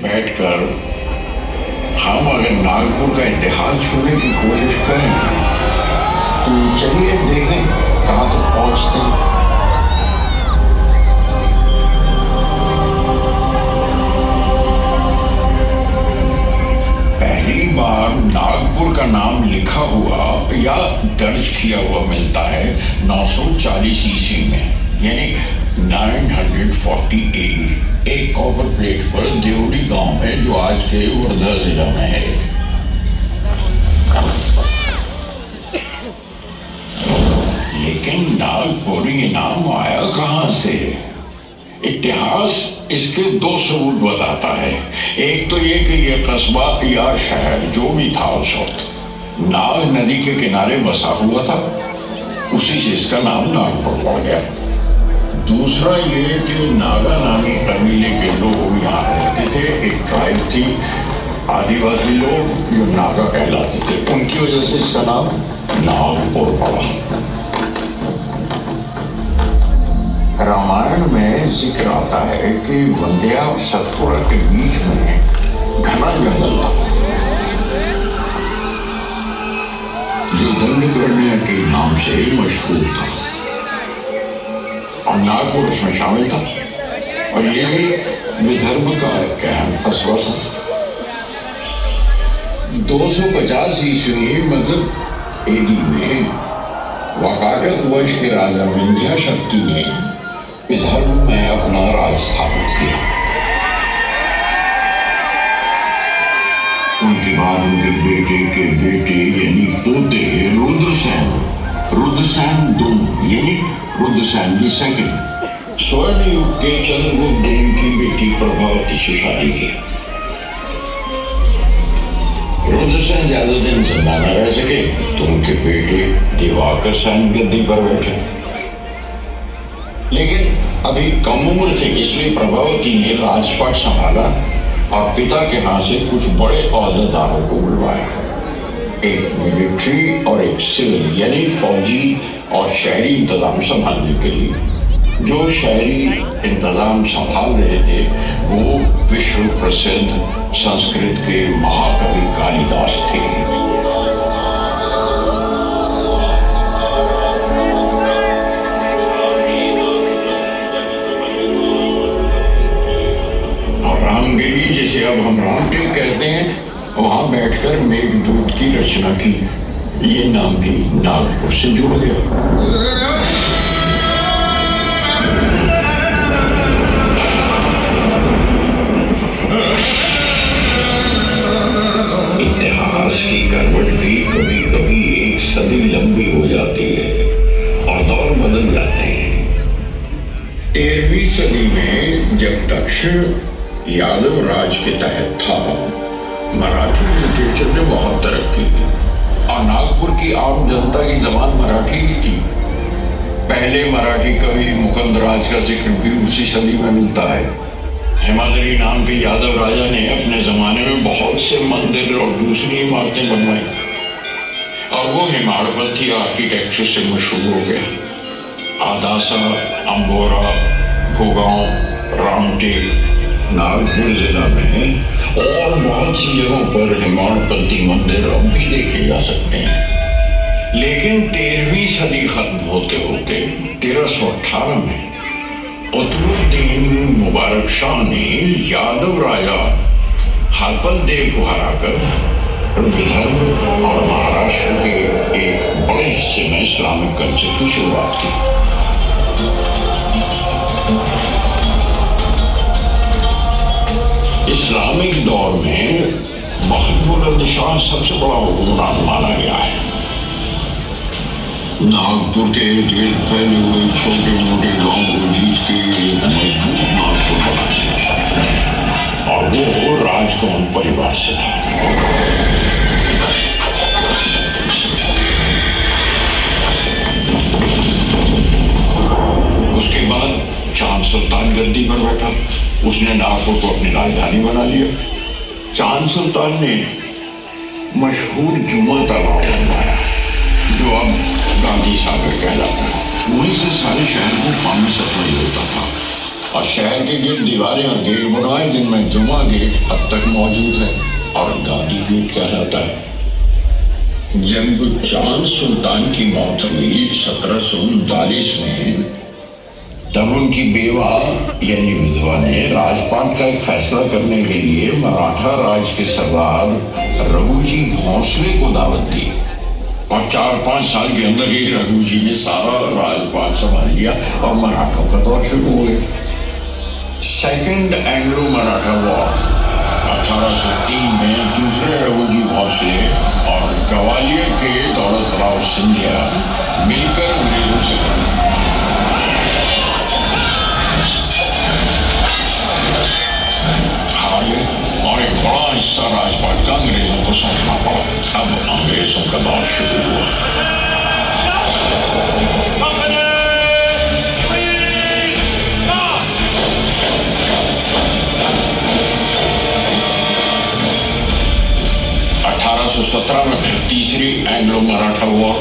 बैठकर हम अगर नागपुर का इतिहास छूने की कोशिश करें तो चलिए देखें कहाँ तक पहुँचते हैं। पहली बार नागपुर का नाम लिखा हुआ या दर्ज किया हुआ मिलता है 940 ईस्वी में, यानी 940 AD, एक कॉपर प्लेट पर देवड़ी गांव में जो आज के वर्धा जिला में है। लेकिन नागपुर ये नाम आया कहां से? इतिहास इसके दो सबूत बताता है। एक तो ये कि यह कस्बा या शहर जो भी था उस वक्त नाग नदी के किनारे बसा हुआ था, उसी से इसका नाम नागपुर पड़ गया। दूसरा ये कि नागा नामी कबीले के लोग यहाँ रहते थे, एक ट्राइब थी, आदिवासी लोग जो नागा कहलाते थे, उनकी वजह से इसका नाम नागपुर पड़ा। रामायण में जिक्र आता है कि वंध्या और सतपुरा के बीच में घना जंगल था जो दंडकरण्य के नाम से मशहूर था और नागपुर उसमें शामिल था और ये विदर्भ का अहम कस्बा था। 250 ईस्वी मतलब AD में वाकाटक वंश के राजा विंध्या शक्ति ने विदर्भ में अपना राज स्थापित किया। उनके बाद उनके बेटे के बेटे यानी पोते रुद्रसेन II यानी रुद्रसेन II स्वर्ण युग के चंद्रगुप्त II की बेटी प्रभावती से शादी की। रुद्रसेन ज्यादा दिन जिंदा न रह सके तो उनके बेटे दिवाकर सेन गद्दी पर बैठे, लेकिन अभी कम उम्र थे इसलिए प्रभावती ने राजपाट संभाला और पिता के हाथ से कुछ बड़े ओहदेदारों को बुलवाया, एक मिलिट्री और एक सिविल यानी फौजी और शहरी इंतजाम संभालने के लिए। जो शहरी इंतजाम संभाल रहे थे वो विश्व प्रसिद्ध संस्कृत के महाकवि कालिदास थे। रामगिरी जिसे अब हम रामटेक कहते हैं, वहां बैठकर मेघदूत की रचना की। ये नाम भी नागपुर से जुड़ गया। इतिहास की करवट भी कभी कभी एक सदी लंबी हो जाती है और दौर बदल जाते हैं। 13वीं सदी में जब दक्षिण यादव राज के तहत था, मराठी लिटरेचर ने बहुत तरक्की की और नागपुर की आम जनता की जबान मराठी ही थी। पहले मराठी कवि मुकुंदराज का जिक्र भी उसी सदी में मिलता है। हेमाद्री नाम के यादव राजा ने अपने जमाने में बहुत से मंदिर और दूसरी इमारतें बनवाई और वो हिमाड़पंथी आर्किटेक्चर से मशहूर हो गया। आदासा, अंबोरा, भूगांव, रामटेक, नागपुर जिला में और बहुत सी जगहों पर हिमाड़पंथी मंदिर अब भी देखे जा सकते हैं। लेकिन 13वीं सदी खत्म होते होते 1318 में कुतुबुद्दीन मुबारक शाह ने यादव राजा हरपल देव को हराकर विदर्भ और महाराष्ट्र के एक बड़े हिस्से में इस्लामिक कल्चर की शुरुआत की। इस्लामिक दौर में बख्त शाह सबसे बड़ा हुक्मरान माना गया है। नागपुर के इर्द गिर्द फैले हुए छोटे मोटे गांव को जीत के एक मजबूत नागपुर बना और वो राजकौन परिवार से था। उसके बाद चांद सुल्तान गद्दी पर बैठा। उसने नागपुर को अपनी राजधानी बना लिया। चांद सुल्तान ने मशहूर जुमा तालाब बनवाया जो अब गांधी सागर कहलाता है। वहीं से सारे शहर को पानी सप्लाई होता था और शहर के गिर्द दीवारें और गेट बनवाए जिनमें जुमा गेट अब तक मौजूद है और गांधी गेट कहलाता है। जब चांद सुल्तान की मौत हुई 1739 में, तब उनकी बेवा यानी विधवा ने राजपाट का एक फैसला करने के लिए मराठा राज के सरदार रघुजी भोंसले को दावत दी और 4-5 साल के अंदर ही रघुजी ने सारा राजपाट संभाल लिया और मराठों का दौर शुरू हो गया। सेकेंड एंग्लो मराठा वॉर 1803 में दूसरे रघुजी भोंसले और ग्वालियर के दौलत राव सिंधिया मिलकर अंग्रेजों से लड़े। और एक बड़ा हिस्सा राजपाट का अंग्रेजों को सौंपना पड़ा। अब अंग्रेजों का दौर शुरू हुआ। में फिर तीसरी एंग्लो मराठा वॉर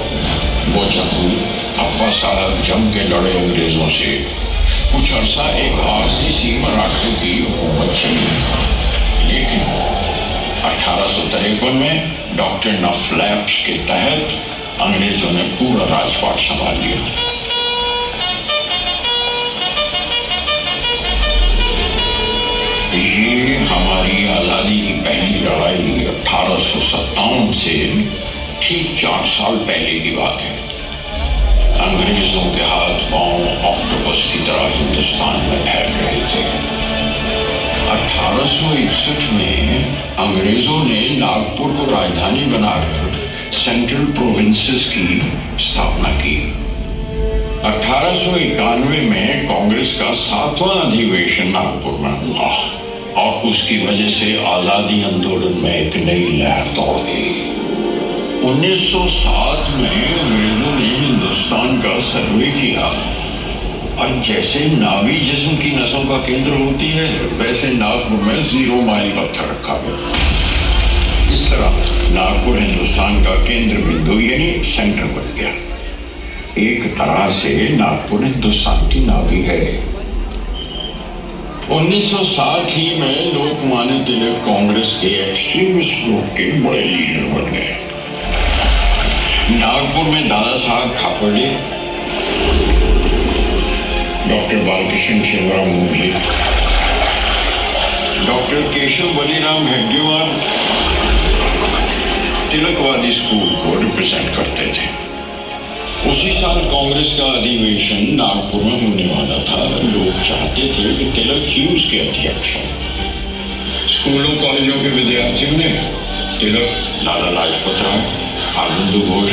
वो जंग हुई। अप्पा साहब जम के लड़े अंग्रेजों से। कुछ अरसा एक आरसी सी मराठों की हुकूमत चली, लेकिन 1853 में डॉक्ट्रिन ऑफ लैप्स के तहत अंग्रेजों ने पूरा राजपाट संभाल लिया। ये हमारी आजादी की पहली लड़ाई 1857 से ठीक 4 साल पहले की बात है। अंग्रेजों के हाथ पांव ऑक्टोपस की तरह हिंदुस्तान में फैल रहे थे। 1861 में अंग्रेजों ने नागपुर को राजधानी बनाकर सेंट्रल प्रोविंसेस की स्थापना की। 1891 में कांग्रेस का 7वां अधिवेशन नागपुर में हुआ और उसकी वजह से आजादी आंदोलन में एक नई लहर दौड़ गई। 1907 में अंग्रेजों ने हिंदुस्तान का सर्वे किया और जैसे नाभि जिस्म की नसों का केंद्र होती है, वैसे नागपुर में 0 माइल पत्थर रखा गया। इस तरह नागपुर हिंदुस्तान का केंद्र बिंदु यानी सेंटर बन गया। एक तरह से नागपुर हिंदुस्तान की नाभि है। 1960 ही में लोकमान्य तिलक कांग्रेस के एक्सट्रीमिस्ट ग्रुप के बड़े लीडर बन गए। नागपुर में दादा साहब खापर्डे, डॉक्टर बालकृष्ण शिवराम मुरली, डॉक्टर केशव बलीराम हेडगेवार तिलकवादी स्कूल को रिप्रेजेंट करते थे। उसी साल कांग्रेस का अधिवेशन नागपुर में होने वाला था। लोग चाहते थे कि तिलक ह्यूज के अध्यक्ष हों। स्कूलों कॉलेजों के विद्यार्थियों ने तिलक, लाला लाजपत राय, आनंद घोष,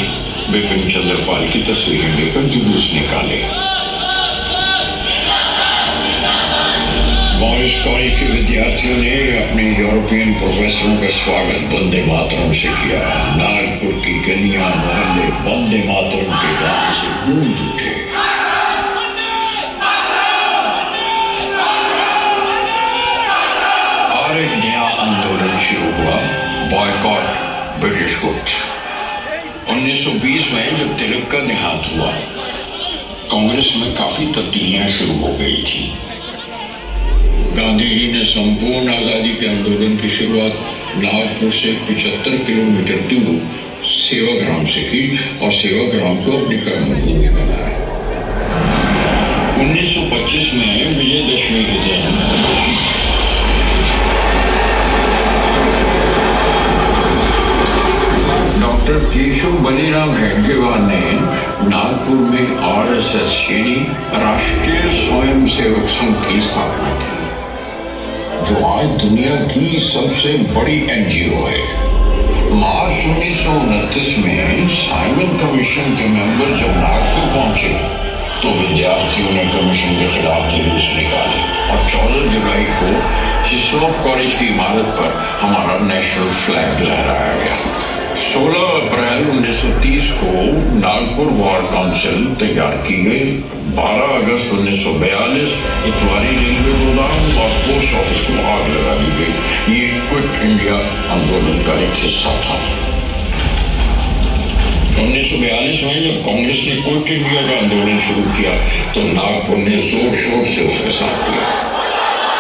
बिपिन चंद्र पाल की तस्वीरें लेकर जुलूस निकाले। मॉरिस कॉलेज के विद्यार्थियों ने अपने यूरोपियन प्रोफेसरों का स्वागत वंदे मातरम से किया। नागपुर की गलियां मोहल्ले वंदे मातरम के गाने से गूंज उठे। और एक नया आंदोलन शुरू हुआ, बॉयकॉट ब्रिटिश गुड्स। 1920 में जब तिलक का देहांत हुआ, कांग्रेस में काफी तब्दीलियां शुरू हो गई थी। गांधी जी ने संपूर्ण आजादी के आंदोलन की शुरुआत नागपुर से 75 किलोमीटर दूर सेवाग्राम से की और सेवाग्राम को अपनी कर्मभूमि बनाया। 1925 में विजयदशमी के दिन डॉक्टर केशव बलीराम हेडगेवार ने नागपुर में आरएसएस यानी राष्ट्रीय स्वयंसेवक संघ की स्थापना की, जो आज दुनिया की सबसे बड़ी एनजीओ है। मार्च 1929 में साइमन कमीशन के मेंबर जब नागपुर पहुंचे तो विद्यार्थियों ने कमीशन के खिलाफ जुलूस निकाले और 14 जुलाई को हिस्लॉप कॉलेज की इमारत पर हमारा नेशनल फ्लैग लहराया गया। 16 अप्रैल 1930 को नागपुर वार काउंसिल तैयार की गई। 12 अगस्त 1942 इतवारी रेलवे गोदाम और पोस्ट ऑफिस को आग लगा दी गई। ये क्विट इंडिया आंदोलन का एक हिस्सा था। 1942 में जब कांग्रेस ने क्विट इंडिया का आंदोलन शुरू किया तो नागपुर ने जोर शोर से उसका साथ दिया।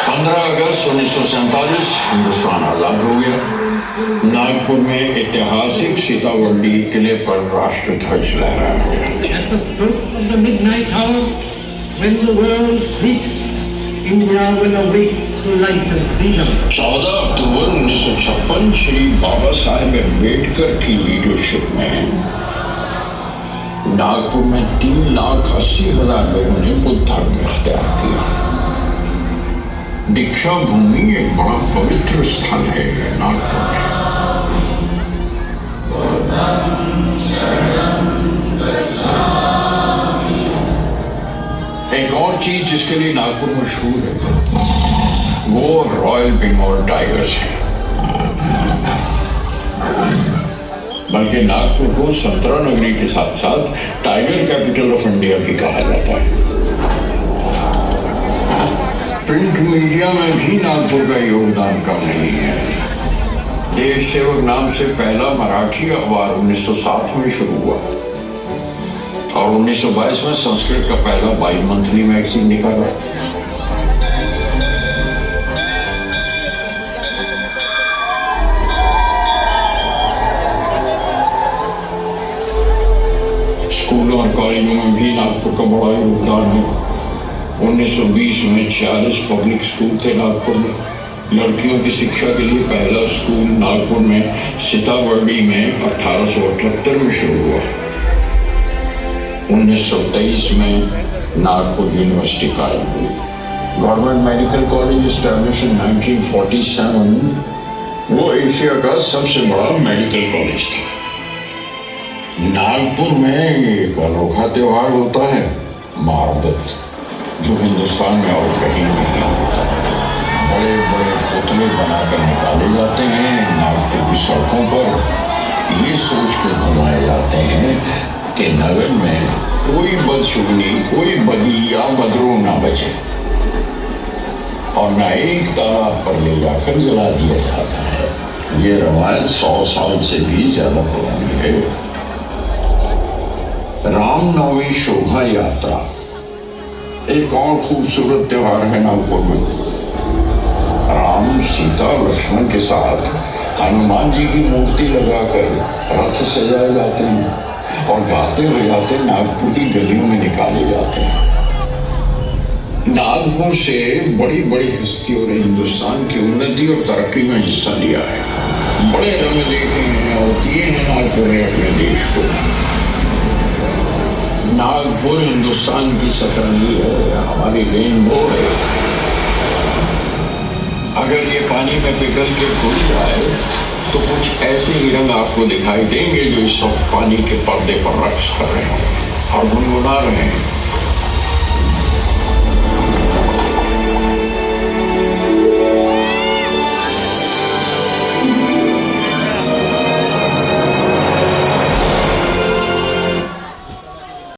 15 अगस्त 1947 हिंदुस्तान आजाद हो गया। नागपुर में ऐतिहासिक सीतावर्ली किले पर राष्ट्र ध्वज लहराया गया। At the stroke of the midnight hour, when the world sleeps, India will awake to life and freedom. 14 अक्टूबर 1956 श्री बाबा साहेब अम्बेडकर की लीडरशिप में नागपुर में 3,80,000 लोगों ने बुद्ध धर्म इख्तियार किया। दीक्षा भूमि एक बड़ा पवित्र स्थल है नागपुर में। एक और चीज जिसके लिए नागपुर मशहूर है वो रॉयल बंगाल टाइगर्स है। बल्कि नागपुर को संतरा नगरी के साथ साथ टाइगर कैपिटल ऑफ इंडिया भी कहा जाता है। प्रिंट मीडिया में भी नागपुर का योगदान कम नहीं है। देश सेवक नाम से पहला मराठी अखबार 1907 में शुरू हुआ और 1922 में संस्कृत का पहला बाई मंथली मैगजीन निकाला। स्कूलों और कॉलेजों में भी नागपुर का बड़ा योगदान है। 1920 में 46 पब्लिक स्कूल थे नागपुर में। लड़कियों की शिक्षा के लिए पहला स्कूल नागपुर में सीतावर्ली में 1878 में शुरू हुआ। 1923 में नागपुर यूनिवर्सिटी कायम हुई। Government medical college establish in 1947 वो एशिया का सबसे बड़ा मेडिकल कॉलेज था। नागपुर में एक अनोखा त्योहार होता है मारबत, जो हिंदुस्तान में और कहीं नहीं होता। बड़े बड़े पुतले बनाकर निकाले जाते हैं नागपुर की सड़कों पर। ये सोच के घुमाए जाते हैं कि नगर में कोई बदशुगनी, कोई बदी या बदरू ना बचे और न एक तालाब पर ले जाकर जला दिया जाता है। ये रवायत 100 साल से भी ज्यादा पुरानी है। रामनवमी शोभा यात्रा एक और खूबसूरत त्योहार है नागपुर में। राम, सीता और लक्ष्मण के साथ हनुमान जी की मूर्ति लगाकर रथ सजाए जाते हैं और गाते बजाते नागपुर की गलियों में निकाले जाते हैं। नागपुर से बड़ी बड़ी हस्तियों ने हिंदुस्तान की उन्नति और तरक्की में हिस्सा लिया है। बड़े रंग देखे हैं और दिए हैं नागपुर ने अपने देश को। नागपुर हिंदुस्तान की सतरंगी है, हमारी रेनबो है। अगर ये पानी में पिघल के खुल जाए तो कुछ ऐसे ही रंग आपको दिखाई देंगे जो इस वक्त पानी के पर्दे पर रक्स कर रहे हैं और गुनगुना रहे हैं।